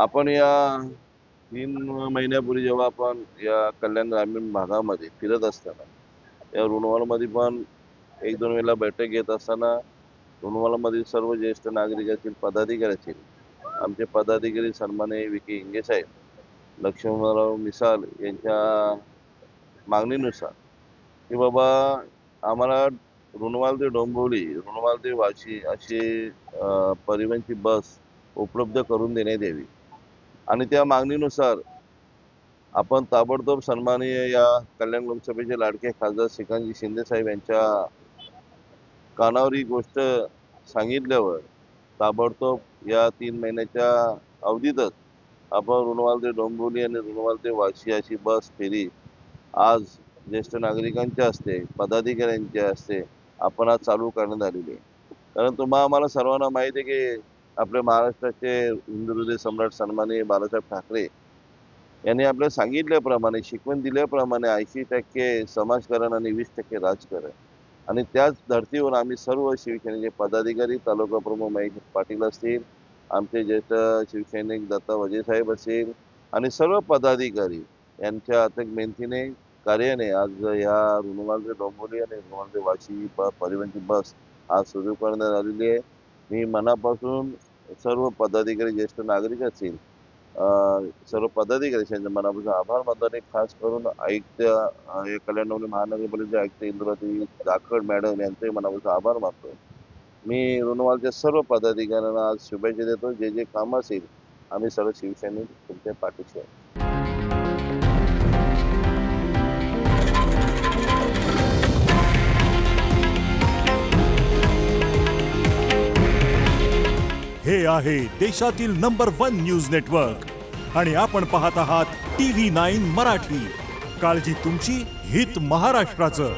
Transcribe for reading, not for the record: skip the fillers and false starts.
आपण या 3 महिन्यापूर्वी जेव्हा आपण या कल्याण ग्रामीण भागामध्ये फिरत असताना या रुणवालमध्ये पण 1-2 वेळेला बैठक घेत असताना रुणवालमधील सर्व ज्येष्ठ नागरिक असतील, पदाधिकारी असतील, आमचे पदाधिकारी सन्माननीय विके इंगे साहेब, लक्ष्मणराव मिसाळ यांच्या मागणीनुसार की बाबा आम्हाला रुणवाल ते डोंबिवली, रुणवाल ते वाशी अशी परिवहनची बस उपलब्ध करून देण्यात यावी आणि त्या मागणीनुसार आपण ताबडतोब सन्माननीय या कल्याण लोकसभेचे लाडके खासदार श्रीकांतजी शिंदे साहेब यांच्या कानावर ही गोष्ट सांगितल्यावर ताबडतोब या 3 महिन्याच्या अवधीतच आपण रुणवाल ते डोंबिवली आणि रुणवाल ते वाशी अशी बस फेरी आज ज्येष्ठ नागरिकांच्या हस्ते, पदाधिकाऱ्यांच्या हस्ते आपण आज चालू करण्यात आलेली आहे. कारण आम्हाला सर्वांना माहिती आहे की आपल्या महाराष्ट्राचे हिंदुहृदय सम्राट सन्माननीय बाळासाहेब ठाकरे यांनी आपल्याला सांगितल्याप्रमाणे, शिकवण दिल्याप्रमाणे 80% समाजकारण आणि 20% राजकारण आणि त्याच धर्तीवर आम्ही सर्व शिवसेनेचे पदाधिकारी, तालुका प्रमुख महेश पाटील असतील, आमचे ज्येष्ठ शिवसैनिक दत्ता वजे साहेब असतील आणि सर्व पदाधिकारी यांच्या अथक मेहनतीने, कार्याने आज या रुणवाल ते डोंबिवली आणि रुणवाल ते वाशी परिवहनची बस आज सुरू करण्यात आलेली आहे. मी मनापासून सर्व पदाधिकारी, ज्येष्ठ नागरिक असतील, सर्व पदाधिकारी यांचे मनापासून आभार मानतो आणि खास करून आयुक्त कल्याण डोंबिवली महानगरपालिकेचे आयुक्त इंद्रावती जाखड मॅडम यांचे मनापासून आभार मानतो. मी रुणवालच्या सर्व पदाधिकाऱ्यांना आज शुभेच्छा देतो. जे जे काम असेल आम्ही सर्व शिवसैनिक तुमच्या पाठीशी आहे. हे आहे देशातील नंबर 1 न्यूज नेटवर्क आणि आपण पाहत आहात TV9 मराठी. काळजी तुमची, हित महाराष्ट्राचं.